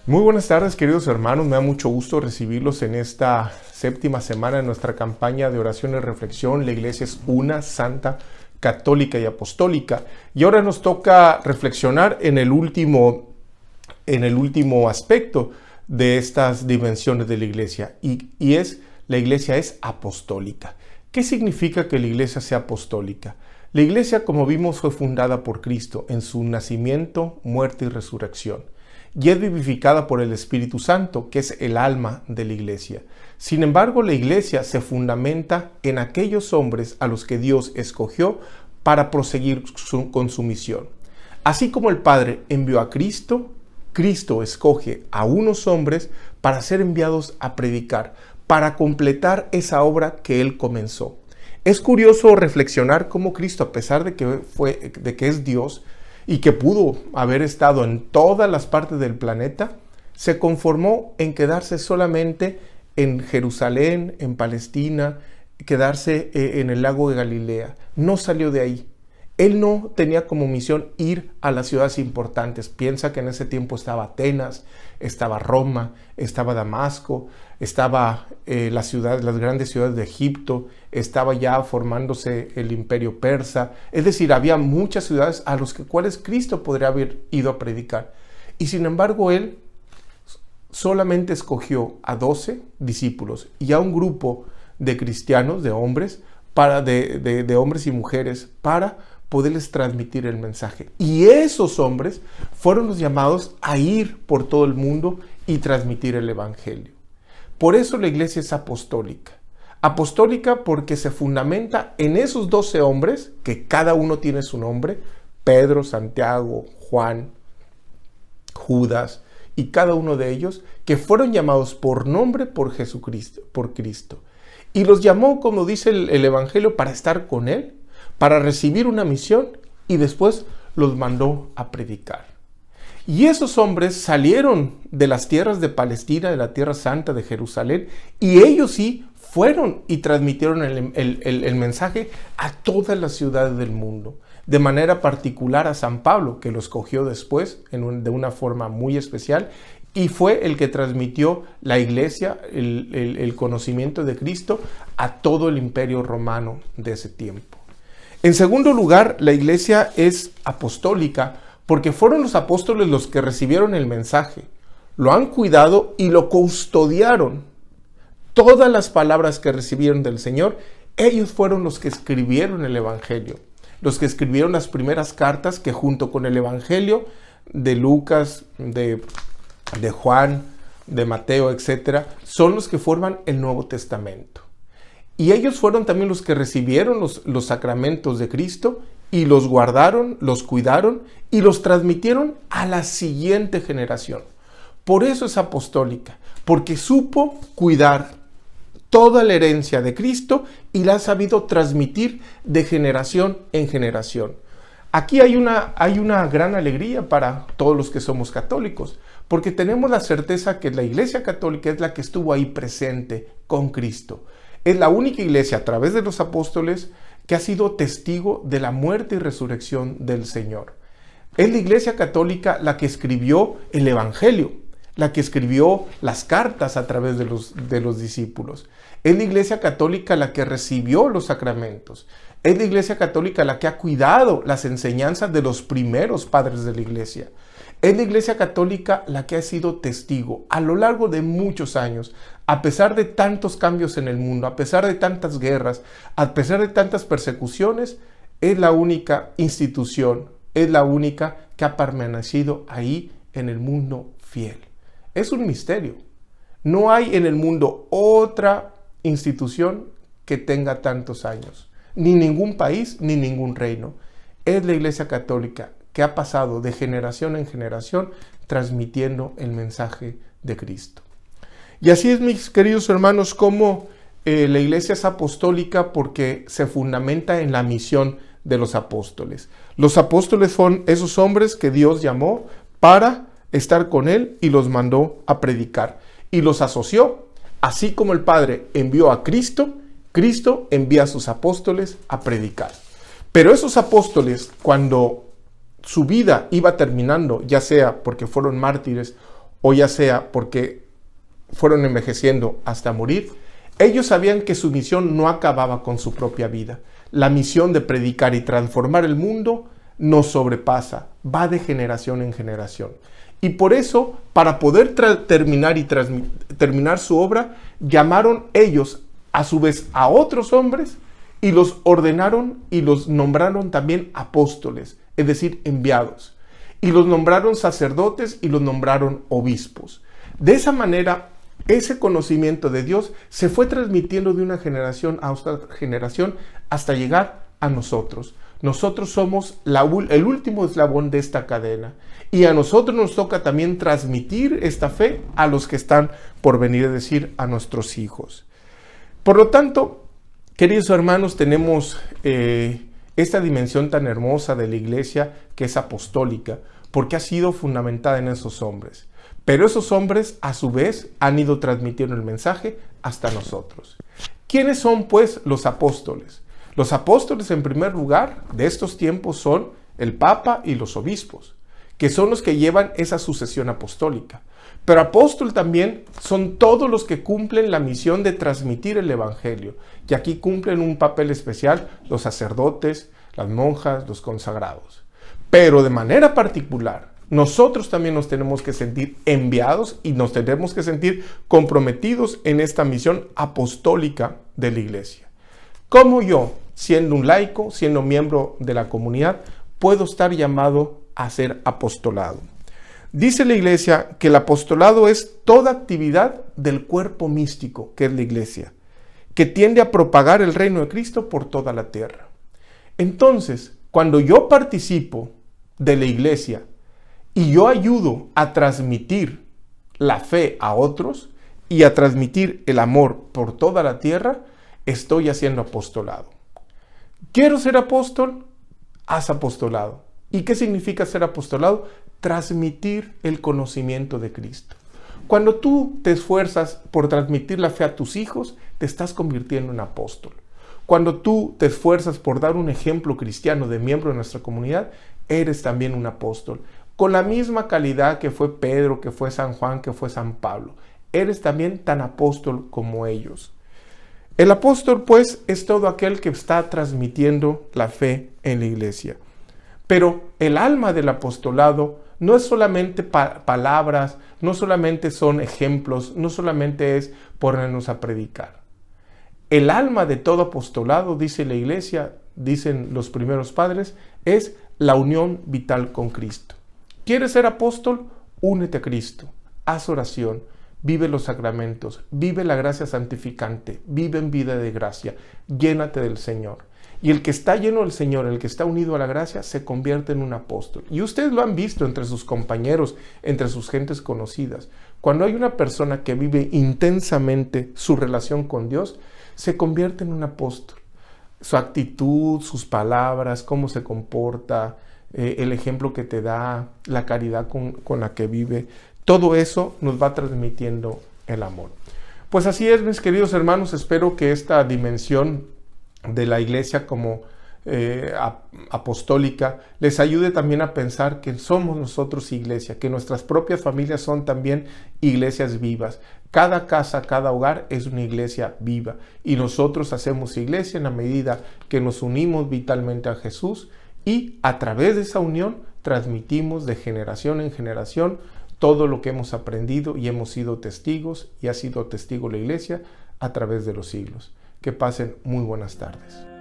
Muy buenas tardes, queridos hermanos. Me da mucho gusto recibirlos en esta séptima semana de nuestra campaña de oración y reflexión. La iglesia es una, santa, católica y apostólica. Y ahora nos toca reflexionar en el último aspecto de estas dimensiones de la iglesia. Y es, la iglesia es apostólica. ¿Qué significa que la iglesia sea apostólica? La iglesia, como vimos, fue fundada por Cristo en su nacimiento, muerte y resurrección. Y es vivificada por el Espíritu Santo, que es el alma de la iglesia. Sin embargo, la iglesia se fundamenta en aquellos hombres a los que Dios escogió para proseguir con su misión. Así como el Padre envió a Cristo, Cristo escoge a unos hombres para ser enviados a predicar, para completar esa obra que Él comenzó. Es curioso reflexionar cómo Cristo, a pesar de que es Dios, y que pudo haber estado en todas las partes del planeta, se conformó en quedarse solamente en Jerusalén, en Palestina, quedarse en el lago de Galilea. No salió de ahí. Él no tenía como misión ir a las ciudades importantes. Piensa que en ese tiempo estaba Atenas, estaba Roma, estaba Damasco, estaba las grandes ciudades de Egipto, estaba ya formándose el imperio persa. Es decir, había muchas ciudades a las cuales Cristo podría haber ido a predicar. Y sin embargo, Él solamente escogió a 12 discípulos y a un grupo de cristianos, de hombres, de hombres y mujeres, para poderles transmitir el mensaje. Y esos hombres fueron los llamados a ir por todo el mundo y transmitir el evangelio. Por eso la iglesia es apostólica. Apostólica porque se fundamenta en esos 12 hombres, que cada uno tiene su nombre: Pedro, Santiago, Juan, Judas, y cada uno de ellos que fueron llamados por nombre por Jesucristo, por Cristo. Y los llamó, como dice el evangelio, para estar con Él, para recibir una misión, y después los mandó a predicar. Y esos hombres salieron de las tierras de Palestina, de la tierra santa de Jerusalén, y ellos sí fueron y transmitieron el mensaje a todas las ciudades del mundo. De manera particular a San Pablo, que lo escogió después de una forma muy especial, y fue el que transmitió la iglesia, el conocimiento de Cristo, a todo el imperio romano de ese tiempo. En segundo lugar, la iglesia es apostólica porque fueron los apóstoles los que recibieron el mensaje, lo han cuidado y lo custodiaron. Todas las palabras que recibieron del Señor, ellos fueron los que escribieron el evangelio, los que escribieron las primeras cartas que, junto con el evangelio de Lucas, de Juan, de Mateo, etc., son los que forman el Nuevo Testamento. Y ellos fueron también los que recibieron los sacramentos de Cristo y los guardaron, los cuidaron y los transmitieron a la siguiente generación. Por eso es apostólica, porque supo cuidar toda la herencia de Cristo y la ha sabido transmitir de generación en generación. Aquí hay una gran alegría para todos los que somos católicos, porque tenemos la certeza que la Iglesia Católica es la que estuvo ahí presente con Cristo. Es la única iglesia a través de los apóstoles que ha sido testigo de la muerte y resurrección del Señor. Es la Iglesia Católica la que escribió el Evangelio, la que escribió las cartas a través de los discípulos. Es la Iglesia Católica la que recibió los sacramentos. Es la Iglesia Católica la que ha cuidado las enseñanzas de los primeros padres de la Iglesia. Es la Iglesia Católica la que ha sido testigo a lo largo de muchos años, a pesar de tantos cambios en el mundo, a pesar de tantas guerras, a pesar de tantas persecuciones. Es la única institución, es la única que ha permanecido ahí en el mundo fiel. Es un misterio. No hay en el mundo otra institución que tenga tantos años, ni ningún país, ni ningún reino. Es la Iglesia Católica que ha pasado de generación en generación transmitiendo el mensaje de Cristo. Y así es, mis queridos hermanos, como la iglesia es apostólica porque se fundamenta en la misión de los apóstoles. Los apóstoles son esos hombres que Dios llamó para estar con Él y los mandó a predicar. Y los asoció. Así como el Padre envió a Cristo, Cristo envía a sus apóstoles a predicar. Pero esos apóstoles, cuando su vida iba terminando, ya sea porque fueron mártires o ya sea porque fueron envejeciendo hasta morir, ellos sabían que su misión no acababa con su propia vida. La misión de predicar y transformar el mundo nos sobrepasa, va de generación en generación. Y por eso, para poder terminar su obra, llamaron ellos a su vez a otros hombres y los ordenaron y los nombraron también apóstoles, es decir, enviados. Y los nombraron sacerdotes y los nombraron obispos. De esa manera, ese conocimiento de Dios se fue transmitiendo de una generación a otra generación hasta llegar a nosotros. Nosotros somos el último eslabón de esta cadena y a nosotros nos toca también transmitir esta fe a los que están por venir, es decir, a nuestros hijos. Por lo tanto, queridos hermanos, tenemos esta dimensión tan hermosa de la iglesia que es apostólica, porque ha sido fundamentada en esos hombres. Pero esos hombres, a su vez, han ido transmitiendo el mensaje hasta nosotros. ¿Quiénes son, pues, los apóstoles? Los apóstoles, en primer lugar, de estos tiempos son el Papa y los obispos, que son los que llevan esa sucesión apostólica. Pero apóstol también son todos los que cumplen la misión de transmitir el Evangelio. Y aquí cumplen un papel especial los sacerdotes, las monjas, los consagrados. Pero de manera particular, nosotros también nos tenemos que sentir enviados y nos tenemos que sentir comprometidos en esta misión apostólica de la iglesia. ¿Cómo yo, siendo un laico, siendo miembro de la comunidad, puedo estar llamado a ser apostolado? Dice la iglesia que el apostolado es toda actividad del cuerpo místico, que es la iglesia, que tiende a propagar el reino de Cristo por toda la tierra. Entonces, cuando yo participo de la iglesia y yo ayudo a transmitir la fe a otros y a transmitir el amor por toda la tierra, estoy haciendo apostolado. ¿Quiero ser apóstol? Haz apostolado. ¿Y qué significa ser apostolado? Transmitir el conocimiento de Cristo. Cuando tú te esfuerzas por transmitir la fe a tus hijos, te estás convirtiendo en apóstol. Cuando tú te esfuerzas por dar un ejemplo cristiano de miembro de nuestra comunidad, eres también un apóstol. Con la misma calidad que fue Pedro, que fue San Juan, que fue San Pablo. Eres también tan apóstol como ellos. El apóstol, pues, es todo aquel que está transmitiendo la fe en la iglesia. Pero el alma del apostolado no es solamente palabras, no solamente son ejemplos, no solamente es ponernos a predicar. El alma de todo apostolado, dice la iglesia, dicen los primeros padres, es la unión vital con Cristo. ¿Quieres ser apóstol? Únete a Cristo, haz oración, vive los sacramentos, vive la gracia santificante, vive en vida de gracia, llénate del Señor. Y el que está lleno del Señor, el que está unido a la gracia, se convierte en un apóstol. Y ustedes lo han visto entre sus compañeros, entre sus gentes conocidas. Cuando hay una persona que vive intensamente su relación con Dios, se convierte en un apóstol. Su actitud, sus palabras, cómo se comporta, el ejemplo que te da, la caridad con la que vive, todo eso nos va transmitiendo el amor. Pues así es, mis queridos hermanos, espero que esta dimensión de la iglesia como apostólica les ayude también a pensar que somos nosotros iglesia, que nuestras propias familias son también iglesias vivas. Cada casa, cada hogar es una iglesia viva y nosotros hacemos iglesia en la medida que nos unimos vitalmente a Jesús y a través de esa unión transmitimos de generación en generación todo lo que hemos aprendido y hemos sido testigos y ha sido testigo la iglesia a través de los siglos. Que pasen muy buenas tardes.